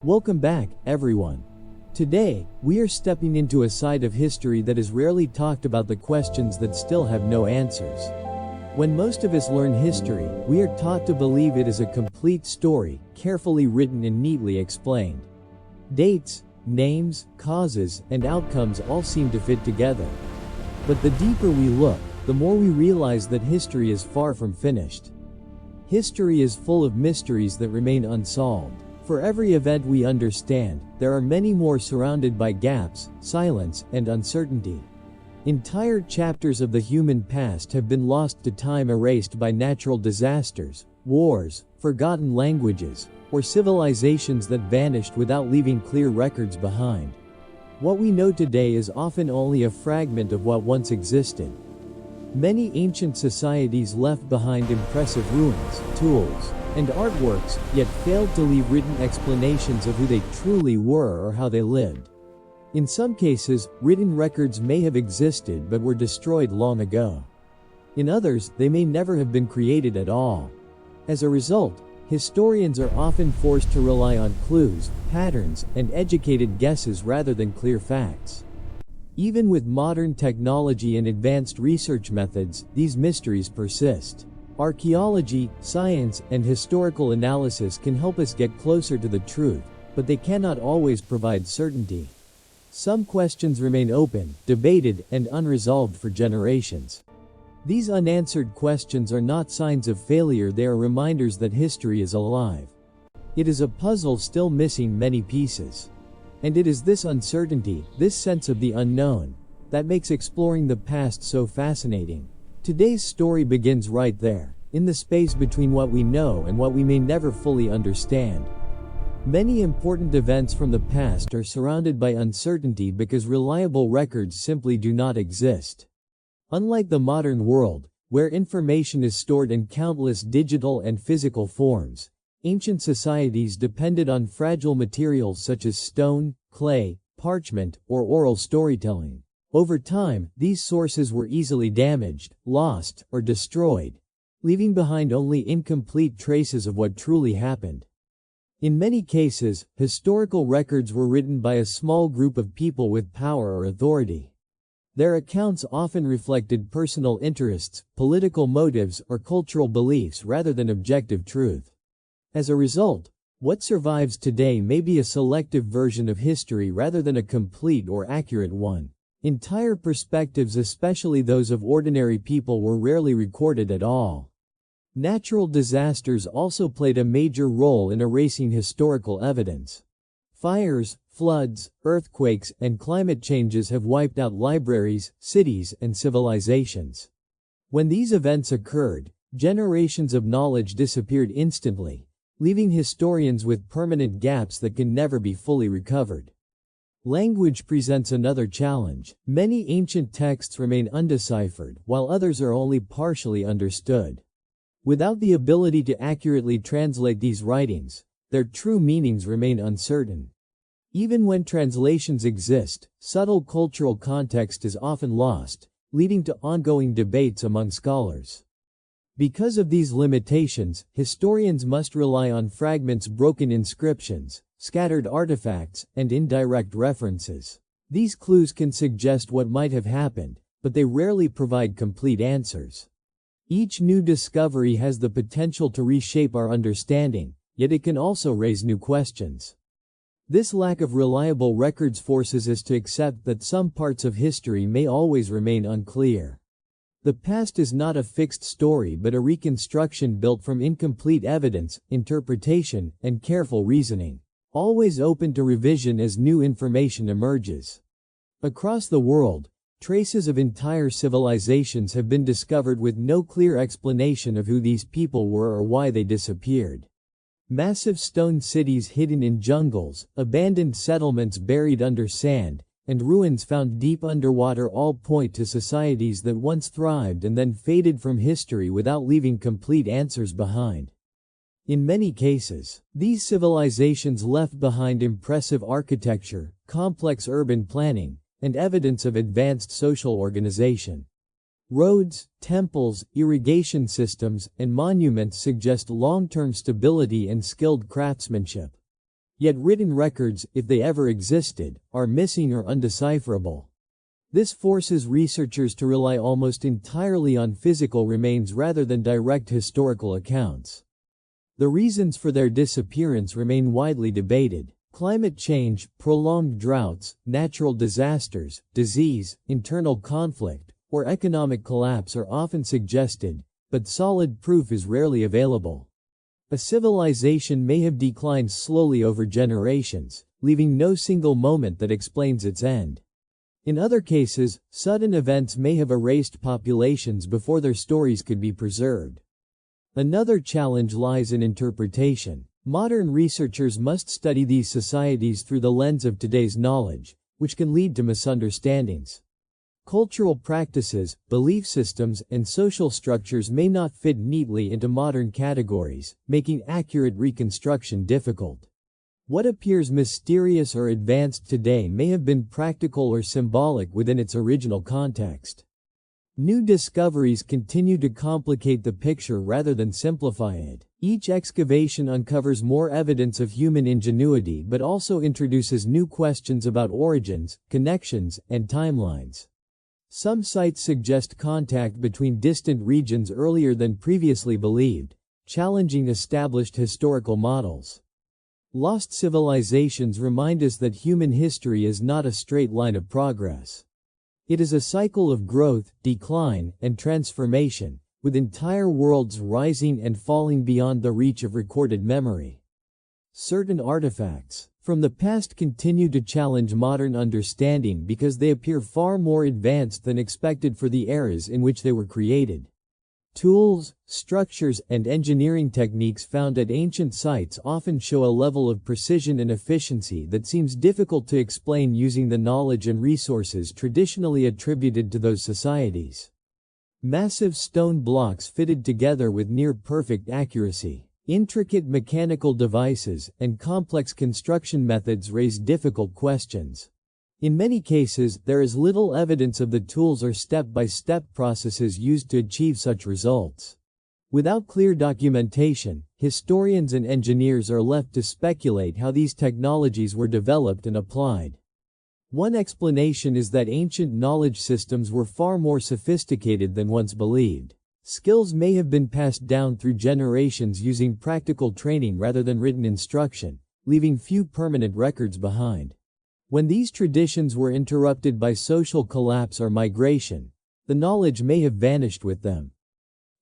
Welcome back, everyone. Today, we are stepping into a side of history that is rarely talked about, the questions that still have no answers. When most of us learn history, we are taught to believe it is a complete story, carefully written and neatly explained. Dates, names, causes, and outcomes all seem to fit together. But the deeper we look, the more we realize that history is far from finished. History is full of mysteries that remain unsolved. For every event we understand, there are many more surrounded by gaps, silence, and uncertainty. Entire chapters of the human past have been lost to time, erased by natural disasters, wars, forgotten languages, or civilizations that vanished without leaving clear records behind. What we know today is often only a fragment of what once existed. Many ancient societies left behind impressive ruins, tools, and artworks, yet failed to leave written explanations of who they truly were or how they lived. In some cases, written records may have existed but were destroyed long ago. In others, they may never have been created at all. As a result, historians are often forced to rely on clues, patterns, and educated guesses rather than clear facts. Even with modern technology and advanced research methods, these mysteries persist. Archaeology, science, and historical analysis can help us get closer to the truth, but they cannot always provide certainty. Some questions remain open, debated, and unresolved for generations. These unanswered questions are not signs of failure, they are reminders that history is alive. It is a puzzle still missing many pieces. And it is this uncertainty, this sense of the unknown, that makes exploring the past so fascinating. Today's story begins right there, in the space between what we know and what we may never fully understand. Many important events from the past are surrounded by uncertainty because reliable records simply do not exist. Unlike the modern world, where information is stored in countless digital and physical forms, ancient societies depended on fragile materials such as stone, clay, parchment, or oral storytelling. Over time, these sources were easily damaged, lost, or destroyed, leaving behind only incomplete traces of what truly happened. In many cases, historical records were written by a small group of people with power or authority. Their accounts often reflected personal interests, political motives, or cultural beliefs rather than objective truth. As a result, what survives today may be a selective version of history rather than a complete or accurate one. Entire perspectives, especially those of ordinary people, were rarely recorded at all. Natural disasters also played a major role in erasing historical evidence. Fires, floods, earthquakes, and climate changes have wiped out libraries, cities, and civilizations. When these events occurred, generations of knowledge disappeared instantly, leaving historians with permanent gaps that can never be fully recovered. Language presents another challenge. Many ancient texts remain undeciphered, while others are only partially understood. Without the ability to accurately translate these writings, their true meanings remain uncertain. Even when translations exist, subtle cultural context is often lost, leading to ongoing debates among scholars. Because of these limitations, historians must rely on fragments, broken inscriptions, scattered artifacts, and indirect references. These clues can suggest what might have happened, but they rarely provide complete answers. Each new discovery has the potential to reshape our understanding, yet it can also raise new questions. This lack of reliable records forces us to accept that some parts of history may always remain unclear. The past is not a fixed story but a reconstruction built from incomplete evidence, interpretation, and careful reasoning, always open to revision as new information emerges. Across the world, traces of entire civilizations have been discovered with no clear explanation of who these people were or why they disappeared. Massive stone cities hidden in jungles, abandoned settlements buried under sand, and ruins found deep underwater all point to societies that once thrived and then faded from history without leaving complete answers behind. In many cases, these civilizations left behind impressive architecture, complex urban planning, and evidence of advanced social organization. Roads, temples, irrigation systems, and monuments suggest long-term stability and skilled craftsmanship. Yet written records, if they ever existed, are missing or undecipherable. This forces researchers to rely almost entirely on physical remains rather than direct historical accounts. The reasons for their disappearance remain widely debated. Climate change, prolonged droughts, natural disasters, disease, internal conflict, or economic collapse are often suggested, but solid proof is rarely available. A civilization may have declined slowly over generations, leaving no single moment that explains its end. In other cases, sudden events may have erased populations before their stories could be preserved. Another challenge lies in interpretation. Modern researchers must study these societies through the lens of today's knowledge, which can lead to misunderstandings. Cultural practices, belief systems, and social structures may not fit neatly into modern categories, making accurate reconstruction difficult. What appears mysterious or advanced today may have been practical or symbolic within its original context. New discoveries continue to complicate the picture rather than simplify it. Each excavation uncovers more evidence of human ingenuity but also introduces new questions about origins, connections, and timelines. Some sites suggest contact between distant regions earlier than previously believed, challenging established historical models. Lost civilizations remind us that human history is not a straight line of progress. It is a cycle of growth, decline, and transformation, with entire worlds rising and falling beyond the reach of recorded memory. Certain artifacts from the past continue to challenge modern understanding because they appear far more advanced than expected for the eras in which they were created. Tools, structures, and engineering techniques found at ancient sites often show a level of precision and efficiency that seems difficult to explain using the knowledge and resources traditionally attributed to those societies. Massive stone blocks fitted together with near-perfect accuracy, intricate mechanical devices, and complex construction methods raise difficult questions. In many cases, there is little evidence of the tools or step-by-step processes used to achieve such results. Without clear documentation, historians and engineers are left to speculate how these technologies were developed and applied. One explanation is that ancient knowledge systems were far more sophisticated than once believed. Skills may have been passed down through generations using practical training rather than written instruction, leaving few permanent records behind. When these traditions were interrupted by social collapse or migration, the knowledge may have vanished with them.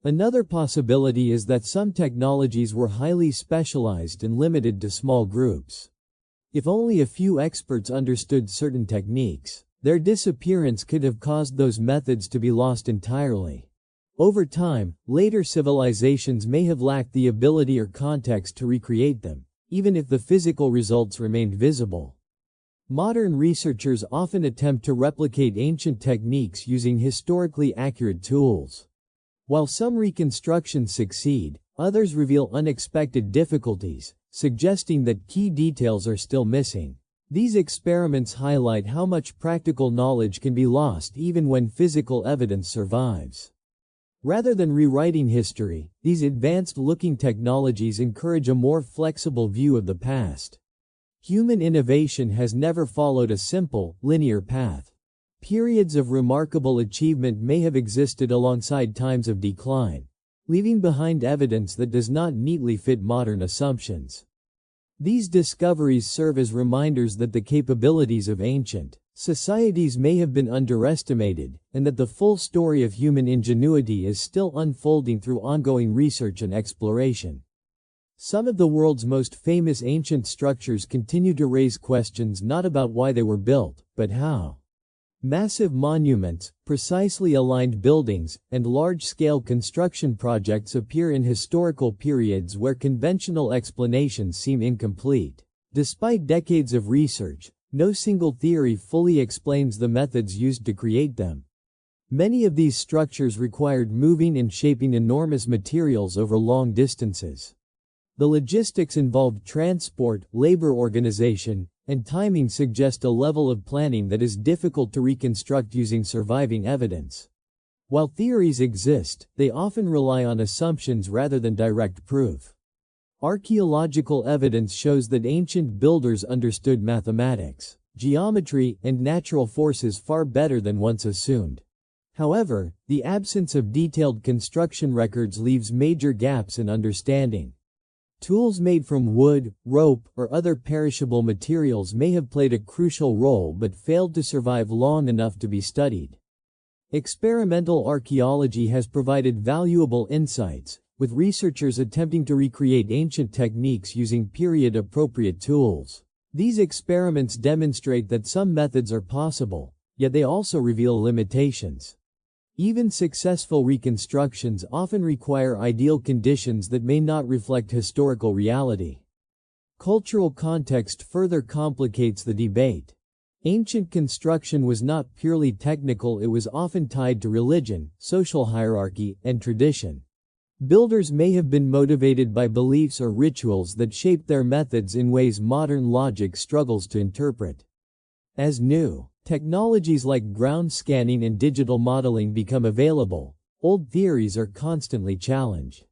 Another possibility is that some technologies were highly specialized and limited to small groups. If only a few experts understood certain techniques, their disappearance could have caused those methods to be lost entirely. Over time, later civilizations may have lacked the ability or context to recreate them, even if the physical results remained visible. Modern researchers often attempt to replicate ancient techniques using historically accurate tools. While some reconstructions succeed, others reveal unexpected difficulties, suggesting that key details are still missing. These experiments highlight how much practical knowledge can be lost even when physical evidence survives. Rather than rewriting history, these advanced-looking technologies encourage a more flexible view of the past. Human innovation has never followed a simple, linear path. Periods of remarkable achievement may have existed alongside times of decline, leaving behind evidence that does not neatly fit modern assumptions. These discoveries serve as reminders that the capabilities of ancient societies may have been underestimated, and that the full story of human ingenuity is still unfolding through ongoing research and exploration. Some of the world's most famous ancient structures continue to raise questions not about why they were built, but how. Massive monuments, precisely aligned buildings, and large-scale construction projects appear in historical periods where conventional explanations seem incomplete. Despite decades of research, no single theory fully explains the methods used to create them. Many of these structures required moving and shaping enormous materials over long distances. The logistics involved transport, labor organization, and timing suggest a level of planning that is difficult to reconstruct using surviving evidence. While theories exist, they often rely on assumptions rather than direct proof. Archaeological evidence shows that ancient builders understood mathematics, geometry, and natural forces far better than once assumed. However, the absence of detailed construction records leaves major gaps in understanding. Tools made from wood, rope, or other perishable materials may have played a crucial role but failed to survive long enough to be studied. Experimental archaeology has provided valuable insights, with researchers attempting to recreate ancient techniques using period-appropriate tools. These experiments demonstrate that some methods are possible, yet they also reveal limitations. Even successful reconstructions often require ideal conditions that may not reflect historical reality. Cultural context further complicates the debate. Ancient construction was not purely technical, it was often tied to religion, social hierarchy, and tradition. Builders may have been motivated by beliefs or rituals that shaped their methods in ways modern logic struggles to interpret. As new technologies like ground scanning and digital modeling become available, old theories are constantly challenged.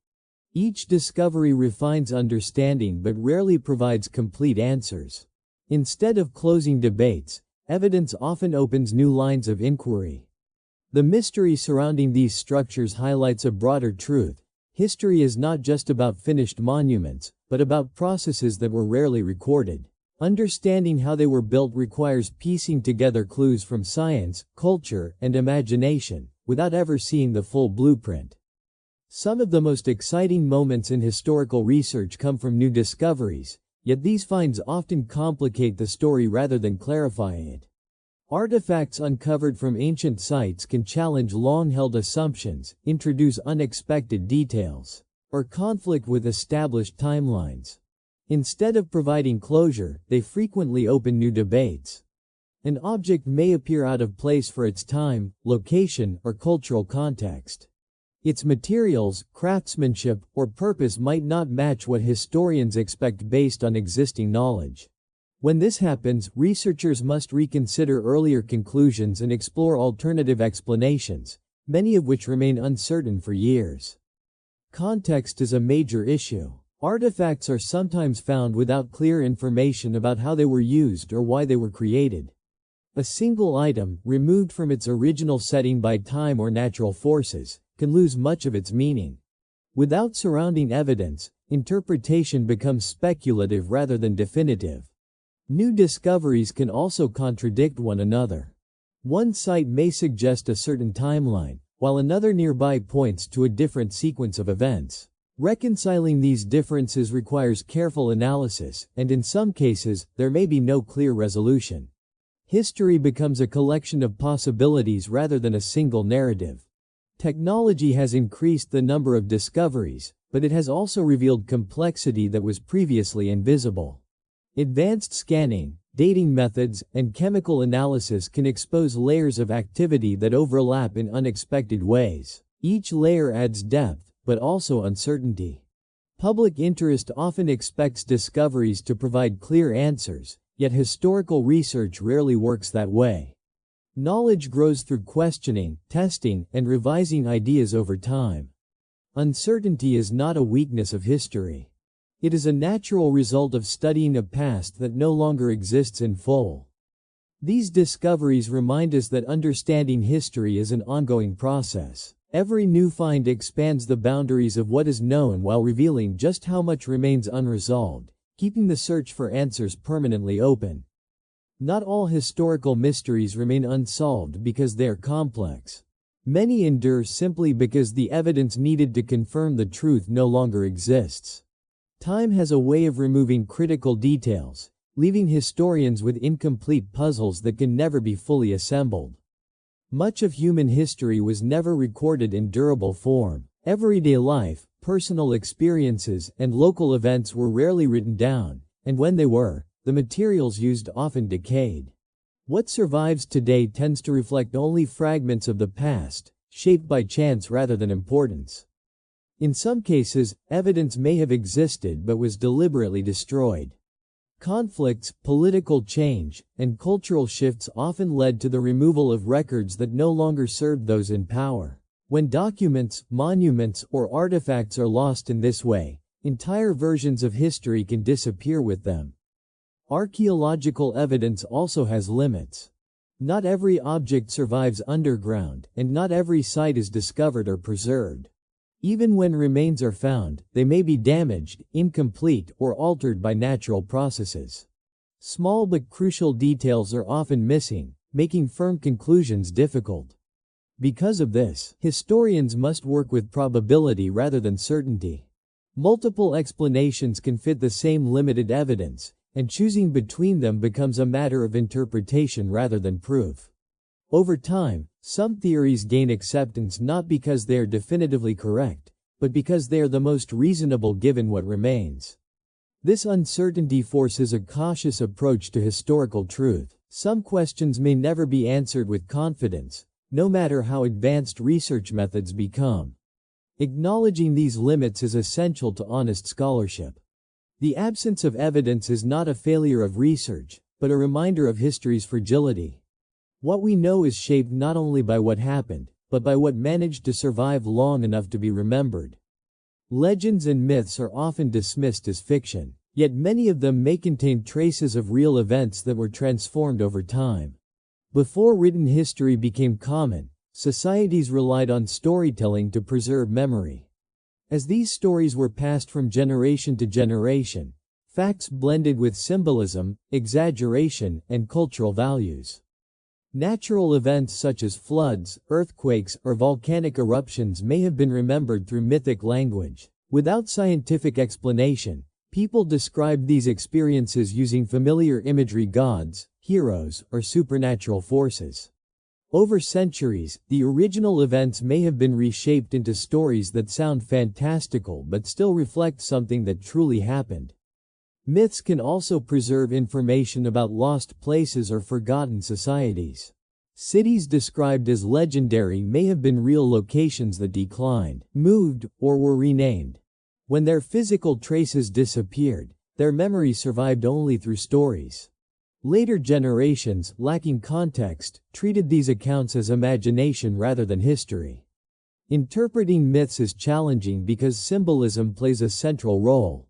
Each discovery refines understanding but rarely provides complete answers. Instead of closing debates, evidence often opens new lines of inquiry. The mystery surrounding these structures highlights a broader truth. History is not just about finished monuments, but about processes that were rarely recorded. Understanding how they were built requires piecing together clues from science, culture, and imagination, without ever seeing the full blueprint. Some of the most exciting moments in historical research come from new discoveries, yet these finds often complicate the story rather than clarifying it. Artifacts uncovered from ancient sites can challenge long-held assumptions, introduce unexpected details, or conflict with established timelines. Instead of providing closure, they frequently open new debates. An object may appear out of place for its time, location, or cultural context. Its materials, craftsmanship, or purpose might not match what historians expect based on existing knowledge. When this happens, researchers must reconsider earlier conclusions and explore alternative explanations, many of which remain uncertain for years. Context is a major issue. Artifacts are sometimes found without clear information about how they were used or why they were created. A single item, removed from its original setting by time or natural forces, can lose much of its meaning. Without surrounding evidence, interpretation becomes speculative rather than definitive. New discoveries can also contradict one another. One site may suggest a certain timeline, while another nearby points to a different sequence of events. Reconciling these differences requires careful analysis, and in some cases, there may be no clear resolution. History becomes a collection of possibilities rather than a single narrative. Technology has increased the number of discoveries, but it has also revealed complexity that was previously invisible. Advanced scanning, dating methods, and chemical analysis can expose layers of activity that overlap in unexpected ways. Each layer adds depth, but also uncertainty. Public interest often expects discoveries to provide clear answers, yet historical research rarely works that way. Knowledge grows through questioning, testing, and revising ideas over time. Uncertainty is not a weakness of history. It is a natural result of studying a past that no longer exists in full. These discoveries remind us that understanding history is an ongoing process. Every new find expands the boundaries of what is known while revealing just how much remains unresolved, keeping the search for answers permanently open. Not all historical mysteries remain unsolved because they are complex. Many endure simply because the evidence needed to confirm the truth no longer exists. Time has a way of removing critical details, leaving historians with incomplete puzzles that can never be fully assembled. Much of human history was never recorded in durable form. Everyday life, personal experiences, and local events were rarely written down, and when they were, the materials used often decayed. What survives today tends to reflect only fragments of the past, shaped by chance rather than importance. In some cases, evidence may have existed but was deliberately destroyed. Conflicts, political change, and cultural shifts often led to the removal of records that no longer served those in power. When documents, monuments, or artifacts are lost in this way, Entire versions of history can disappear with them. Archaeological evidence also has limits. Not every object survives underground, and not every site is discovered or preserved. Even when remains are found, they may be damaged, incomplete, or altered by natural processes. Small but crucial details are often missing, making firm conclusions difficult. Because of this, historians must work with probability rather than certainty. Multiple explanations can fit the same limited evidence, and choosing between them becomes a matter of interpretation rather than proof. Over time, some theories gain acceptance not because they are definitively correct, but because they are the most reasonable given what remains. This uncertainty forces a cautious approach to historical truth. Some questions may never be answered with confidence, no matter how advanced research methods become. Acknowledging these limits is essential to honest scholarship. The absence of evidence is not a failure of research, but a reminder of history's fragility. What we know is shaped not only by what happened, but by what managed to survive long enough to be remembered. Legends and myths are often dismissed as fiction, yet many of them may contain traces of real events that were transformed over time. Before written history became common, societies relied on storytelling to preserve memory. As these stories were passed from generation to generation, facts blended with symbolism, exaggeration, and cultural values. Natural events such as floods, earthquakes, or volcanic eruptions may have been remembered through mythic language. Without scientific explanation, people described these experiences using familiar imagery: gods, heroes, or supernatural forces. Over centuries, the original events may have been reshaped into stories that sound fantastical but still reflect something that truly happened. Myths can also preserve information about lost places or forgotten societies. Cities described as legendary may have been real locations that declined, moved, or were renamed. When their physical traces disappeared, their memory survived only through stories. Later generations, lacking context, treated these accounts as imagination rather than history. Interpreting myths is challenging because symbolism plays a central role.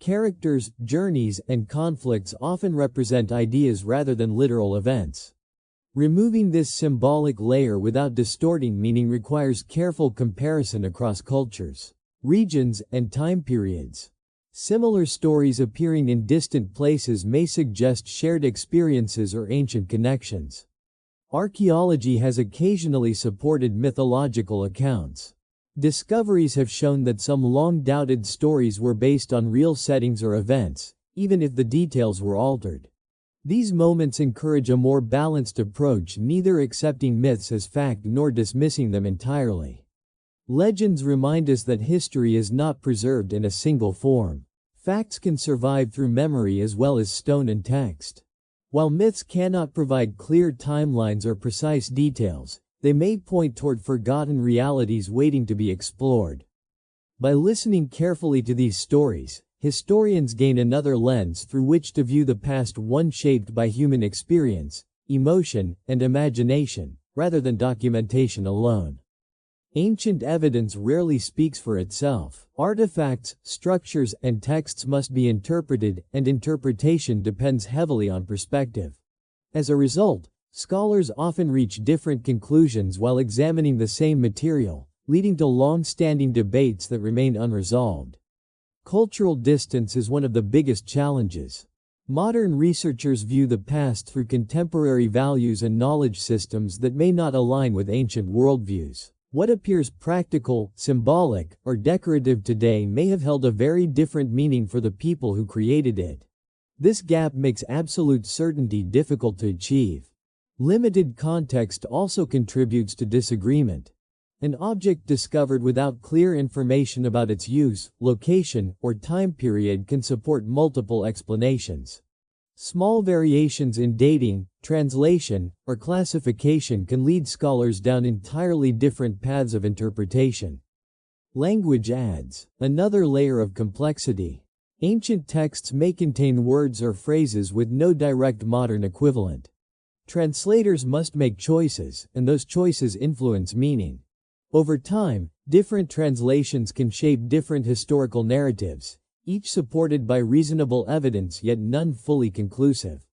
Characters, journeys, and conflicts often represent ideas rather than literal events. Removing this symbolic layer without distorting meaning requires careful comparison across cultures, regions, and time periods. Similar stories appearing in distant places may suggest shared experiences or ancient connections. Archaeology has occasionally supported mythological accounts. Discoveries have shown that some long-doubted stories were based on real settings or events, even if the details were altered. These moments encourage a more balanced approach, neither accepting myths as fact nor dismissing them entirely. Legends remind us that history is not preserved in a single form. Facts can survive through memory as well as stone and text. While myths cannot provide clear timelines or precise details, they may point toward forgotten realities waiting to be explored. By listening carefully to these stories, historians gain another lens through which to view the past, one shaped by human experience, emotion, and imagination, rather than documentation alone. Ancient evidence rarely speaks for itself. Artifacts, structures, and texts must be interpreted, and interpretation depends heavily on perspective. As a result, scholars often reach different conclusions while examining the same material, leading to long-standing debates that remain unresolved. Cultural distance is one of the biggest challenges. Modern researchers view the past through contemporary values and knowledge systems that may not align with ancient worldviews. What appears practical, symbolic, or decorative today may have held a very different meaning for the people who created it. This gap makes absolute certainty difficult to achieve. Limited context also contributes to disagreement. An object discovered without clear information about its use, location, or time period can support multiple explanations. Small variations in dating, translation, or classification can lead scholars down entirely different paths of interpretation. Language adds another layer of complexity. Ancient texts may contain words or phrases with no direct modern equivalent. Translators must make choices, and those choices influence meaning. Over time, different translations can shape different historical narratives, each supported by reasonable evidence yet none fully conclusive.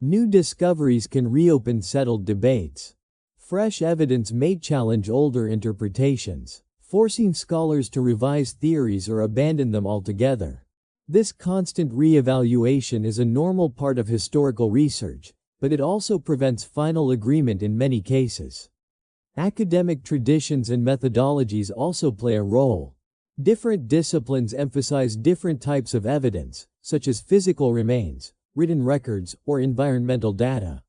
New discoveries can reopen settled debates. Fresh evidence may challenge older interpretations, forcing scholars to revise theories or abandon them altogether. This constant re-evaluation is a normal part of historical research, but it also prevents final agreement in many cases. Academic traditions and methodologies also play a role. Different disciplines emphasize different types of evidence, such as physical remains, written records, or environmental data.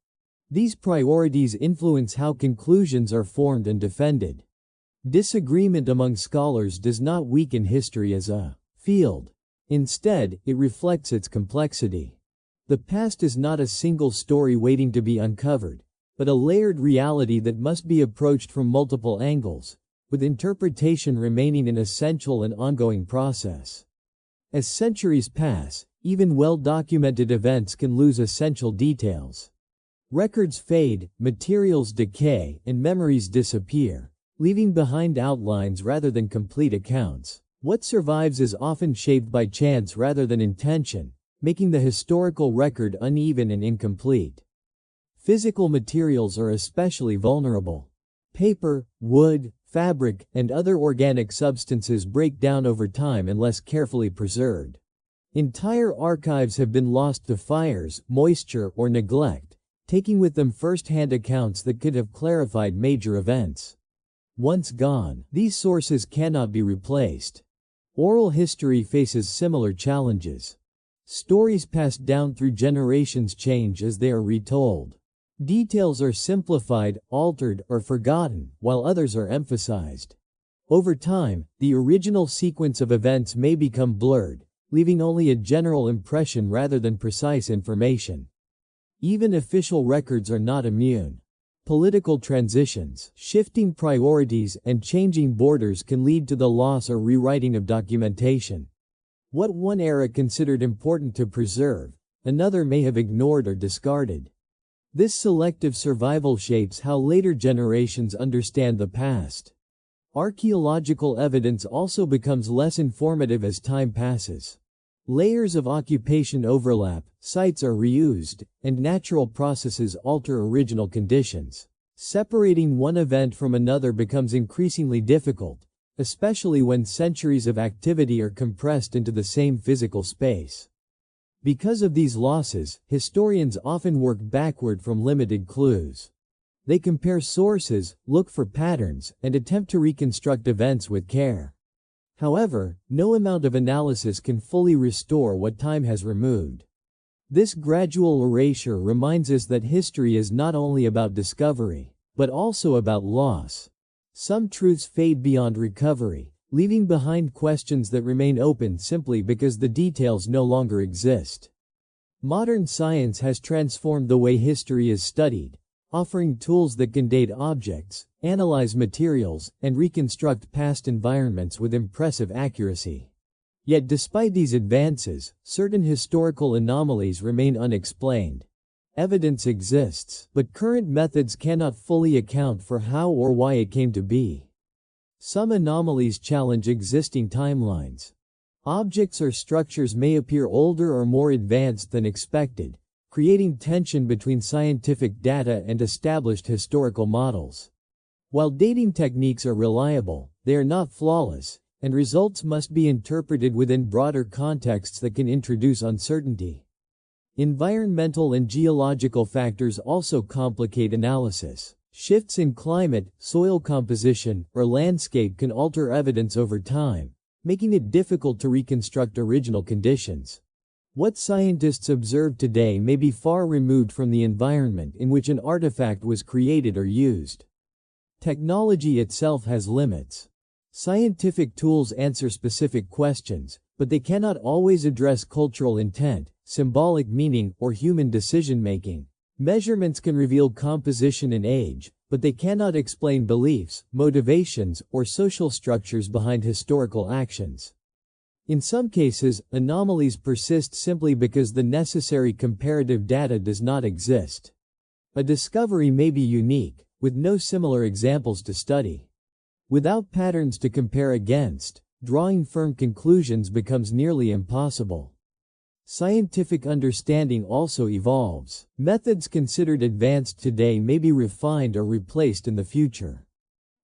These priorities influence how conclusions are formed and defended. Disagreement among scholars does not weaken history as a field. Instead, it reflects its complexity. The past is not a single story waiting to be uncovered, but a layered reality that must be approached from multiple angles, with interpretation remaining an essential and ongoing process. As centuries pass, even well-documented events can lose essential details. Records fade, materials decay, and memories disappear, leaving behind outlines rather than complete accounts. What survives is often shaped by chance rather than intention, making the historical record uneven and incomplete. Physical materials are especially vulnerable. Paper, wood, fabric, and other organic substances break down over time unless carefully preserved. Entire archives have been lost to fires, moisture, or neglect, taking with them first-hand accounts that could have clarified major events. Once gone, these sources cannot be replaced. Oral history faces similar challenges. Stories passed down through generations change as they are retold. Details are simplified, altered, or forgotten, while others are emphasized. Over time, the original sequence of events may become blurred, leaving only a general impression rather than precise information. Even official records are not immune. Political transitions, shifting priorities, and changing borders can lead to the loss or rewriting of documentation. What one era considered important to preserve, another may have ignored or discarded. This selective survival shapes how later generations understand the past. Archaeological evidence also becomes less informative as time passes. Layers of occupation overlap, sites are reused, and natural processes alter original conditions. Separating one event from another becomes increasingly difficult, especially when centuries of activity are compressed into the same physical space. Because of these losses, historians often work backward from limited clues. They compare sources, look for patterns, and attempt to reconstruct events with care. However, no amount of analysis can fully restore what time has removed. This gradual erasure reminds us that history is not only about discovery, but also about loss. Some truths fade beyond recovery, leaving behind questions that remain open simply because the details no longer exist. Modern science has transformed the way history is studied, offering tools that can date objects, analyze materials, and reconstruct past environments with impressive accuracy. Yet despite these advances, certain historical anomalies remain unexplained. Evidence exists, but current methods cannot fully account for how or why it came to be. Some anomalies challenge existing timelines. Objects or structures may appear older or more advanced than expected, creating tension between scientific data and established historical models. While dating techniques are reliable, they are not flawless, and results must be interpreted within broader contexts that can introduce uncertainty. Environmental and geological factors also complicate analysis. Shifts in climate, soil composition, or landscape can alter evidence over time, making it difficult to reconstruct original conditions. What scientists observe today may be far removed from the environment in which an artifact was created or used. Technology itself has limits. Scientific tools answer specific questions, but they cannot always address cultural intent, symbolic meaning, or human decision-making. Measurements can reveal composition and age, but they cannot explain beliefs, motivations, or social structures behind historical actions. In some cases, anomalies persist simply because the necessary comparative data does not exist. A discovery may be unique, with no similar examples to study. Without patterns to compare against, drawing firm conclusions becomes nearly impossible. Scientific understanding also evolves. Methods considered advanced today may be refined or replaced in the future.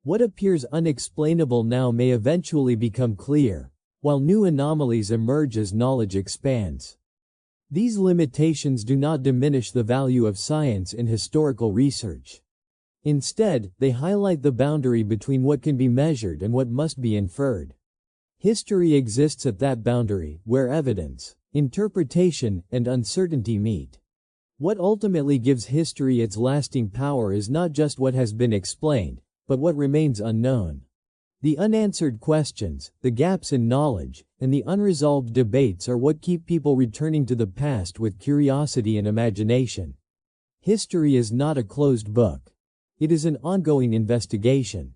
What appears unexplainable now may eventually become clear, while new anomalies emerge as knowledge expands. These limitations do not diminish the value of science in historical research. Instead, they highlight the boundary between what can be measured and what must be inferred. History exists at that boundary, where evidence, interpretation, and uncertainty meet. What ultimately gives history its lasting power is not just what has been explained, but what remains unknown. The unanswered questions, the gaps in knowledge, and the unresolved debates are what keep people returning to the past with curiosity and imagination. History is not a closed book. It is an ongoing investigation.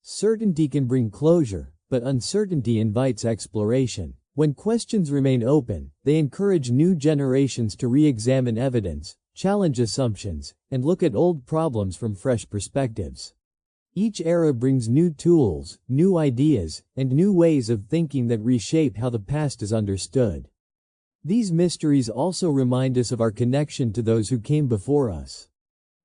Certainty can bring closure, but uncertainty invites exploration. When questions remain open, they encourage new generations to re-examine evidence, challenge assumptions, and look at old problems from fresh perspectives. Each era brings new tools, new ideas, and new ways of thinking that reshape how the past is understood. These mysteries also remind us of our connection to those who came before us.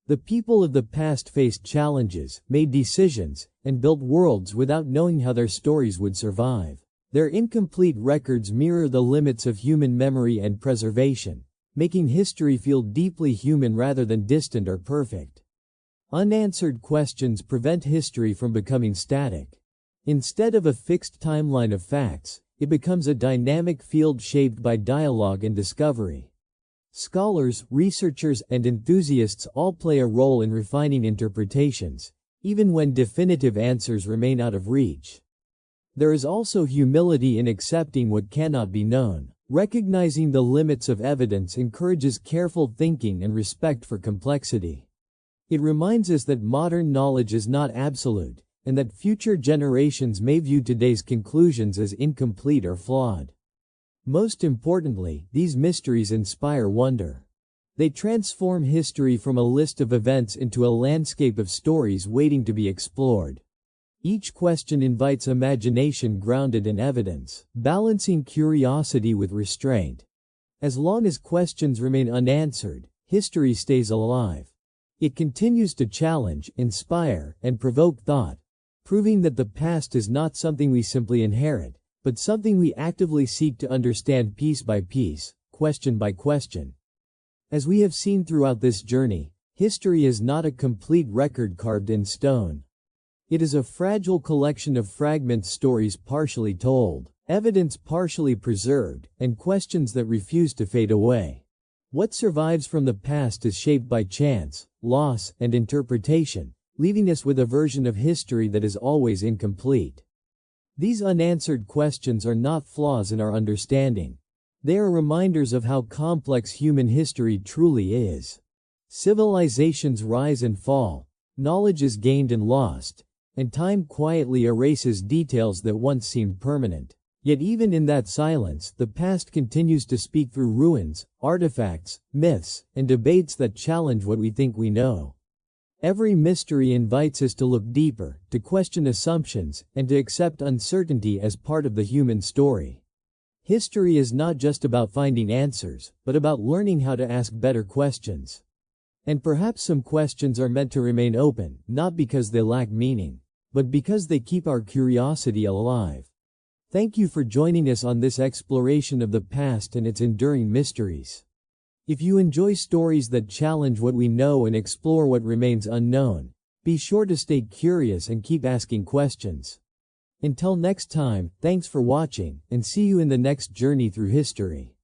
The people of the past faced challenges, made decisions, and built worlds without knowing how their stories would survive. Their incomplete records mirror the limits of human memory and preservation, making history feel deeply human rather than distant or perfect. Unanswered questions prevent history from becoming static. Instead of a fixed timeline of facts, it becomes a dynamic field shaped by dialogue and discovery. Scholars, researchers, and enthusiasts all play a role in refining interpretations, even when definitive answers remain out of reach. There is also humility in accepting what cannot be known. Recognizing the limits of evidence encourages careful thinking and respect for complexity. It reminds us that modern knowledge is not absolute, and that future generations may view today's conclusions as incomplete or flawed. Most importantly, these mysteries inspire wonder. They transform history from a list of events into a landscape of stories waiting to be explored. Each question invites imagination grounded in evidence, balancing curiosity with restraint. As long as questions remain unanswered, history stays alive. It continues to challenge, inspire, and provoke thought, proving that the past is not something we simply inherit, but something we actively seek to understand piece by piece, question by question. As we have seen throughout this journey, history is not a complete record carved in stone. It is a fragile collection of fragment stories partially told, evidence partially preserved, and questions that refuse to fade away. What survives from the past is shaped by chance, loss, and interpretation, leaving us with a version of history that is always incomplete. These unanswered questions are not flaws in our understanding. They are reminders of how complex human history truly is. Civilizations rise and fall, knowledge is gained and lost, and time quietly erases details that once seemed permanent. Yet even in that silence, the past continues to speak through ruins, artifacts, myths, and debates that challenge what we think we know. Every mystery invites us to look deeper, to question assumptions, and to accept uncertainty as part of the human story. History is not just about finding answers, but about learning how to ask better questions. And perhaps some questions are meant to remain open, not because they lack meaning, but because they keep our curiosity alive. Thank you for joining us on this exploration of the past and its enduring mysteries. If you enjoy stories that challenge what we know and explore what remains unknown, be sure to stay curious and keep asking questions. Until next time, thanks for watching, and see you in the next journey through history.